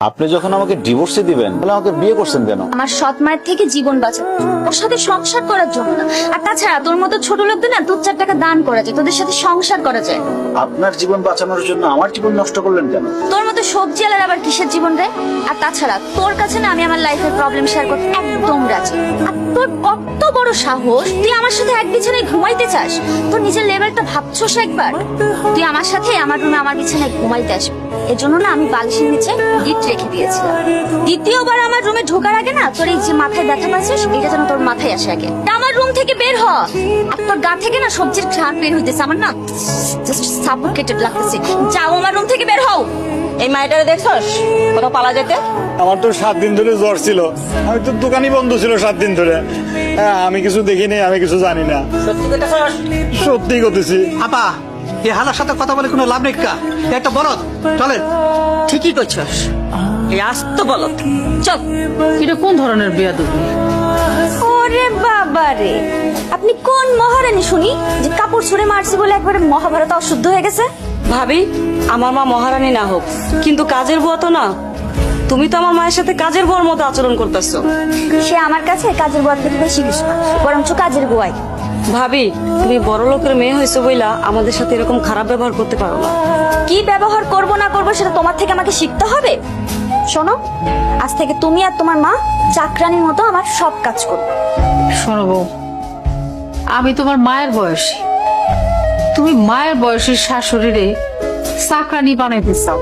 আপনি যখন আমাকে ডিভোর্সে দিবেন তাহলে আমাকে বিয়ে করছেন কেন? আমার সৎ মায়ের থেকে জীবন বাঁচা, ওর সাথে সংসার করার জন্য না। আর তাছাড়া তোর মতো ছোট লোকদের না 2-4 টাকা দান করা যায়, তোদের সাথে সংসার করা যায়। আপনার জীবন বাঁচানোর জন্য আমার জীবন নষ্ট করলেন কেন? তোর মতো সবজি আলার আবার কিসের জীবন রে? আর তাছাড়া তোর কাছে না আমি আমার লাইফের প্রবলেম শেয়ার করতে একদম রাজি। আর তোর কত বড় সাহস, তুই আমার সাথে এক বিছানায় ঘুমাইতে চাস? তোর নিজের লেভেলটা ভাবছোস একবার? তুই আমার সাথে আমার রুমে আমার বিছানায় ঘুমাইতে আসবি, এজন্য না আমি বালিশের নিচে গিট রেখে দিয়েছিলাম। দ্বিতীয়বার আমার রুমে ঢোকার আগে না তোর এই যে মাথায় ব্যথা পাচ্ছিস, এটা যেন তোর মাথায় আসে আগে। আমার রুম থেকে বের হ, আর তোর গা থেকে না সবজির ঘ্রাণ বের হইতেছে, আমার না জাস্ট সাফোকেটেড লাগতেছে। যাও আমার রুম থেকে বের হও। এই মাইটারে দেখছস কোথাও পালা যেতে? আমার তো 7 দিন ধরে জ্বর ছিল, আমি তো দোকানই বন্ধ ছিল 7 দিন ধরে। আমি কিছু দেখিনি, আমি কিছু জানি না। সত্যি কইতাছস? সত্যি করতেছি। আপা, এই হালার সাথে কথা বলে কোনো লাভ নেই কা, একটা বলদ চলেন। ঠিকই কইছস, এই আস্ত বলত। চল। এটা কোন ধরনের বেয়াদবি? ওরে বাবা রে, আপনি কোন মহারানী শুনি যে কাপড় ছুঁড়ে মারছি বলে একবারে মহাভারত অশুদ্ধ হয়ে গেছে? ভাবি, আমার মা মহারানী না হোক, কিন্তু কাজের বুয়া তো না। তুমি তো আমার মায়ের সাথে কাজের বুয়ার মতো আচরণ করতেছো। সে আমার কাছে কাজের বুয়ার থেকে বেশি কিছু না, বরঞ্চ কাজের বুয়াই। ভাবি, তুমি বড় লোকের মেয়ে হয়েছো বইলা আমাদের সাথে এরকম খারাপ ব্যবহার করতে পারো না। কি ব্যবহার করব না করব সেটা তোমার থেকে আমাকে শিখতে হবে। শোনো, আজ থেকে তুমি আর তোমার মা চাকরানির মতো আমার সব কাজ করবে। শোনো বউ, আমি তোমার মায়ের বয়সী, তুমি মায়ের বয়সের শাশুড়িরে চাকরানি বানাইতে চাও,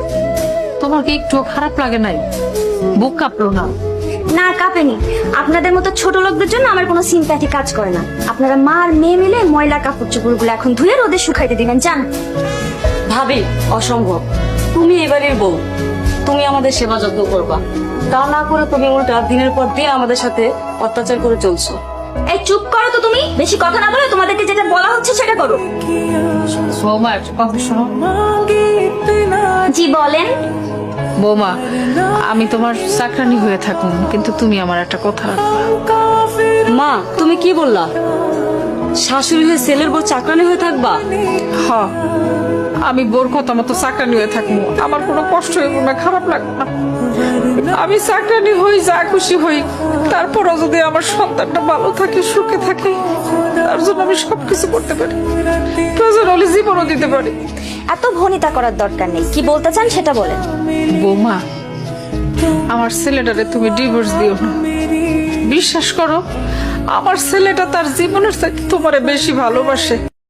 তোমার কি একটু খারাপ লাগে নাই? বুক কাঁপলো না? না কাঁপেনি। আপনাদের মতো ছোট লোকদের জন্য আমার কোনো সিম্প্যাথি কাজ করে না। আপনারা মা আর মেয়ে মিলে ময়লা কাপড় চোপড়গুলো এখন ধুয়ে রোদে শুকাইতে দিবেন, জান। ভাবি, অসম্ভব। তুমি এবারের বউ, তুমি আমাদের সেবা যত্ন করবা, তা না করে তুমি উল্টা দিনের পর দিন আমাদের সাথে অত্যাচার করে চলছো। এই চুপ করো তো, তুমি বেশি কথা না বলে তোমাদেরকে যেটা বলা হচ্ছে সেটা করো। বৌমা একটা কথা শোনো। জি বলেন। বৌমা, আমি তোমার চাকরানি হয়ে থাকুন, কিন্তু তুমি আমার একটা কথা রাখবা। মা, তুমি কি বললা? শাশুড়ি হয়ে ছেলের বউ চাকরানি হয়ে থাকবা? হ, আমি বোর কথা মতো চাকরানি হয়ে থাকবো, আমার কোনো কষ্ট হইব না, খারাপ লাগবে না। আমি চাকরানি হই, যা খুশি হই, তারপরও যদি আমার সন্তানটা ভালো থাকে, সুখে থাকে, তার জন্য আমি সবকিছু করতে পারি, প্রয়োজন হলে জীবনও দিতে পারি। এত ভনিতা করার দরকার নেই, কি বলতে চান সেটা বলেন। বৌমা, আমার ছেলেটারে তুমি ডিভোর্স দিও না। বিশ্বাস করো, আমার ছেলেটা তার জীবনের চাইতে তোমারে বেশি ভালোবাসে।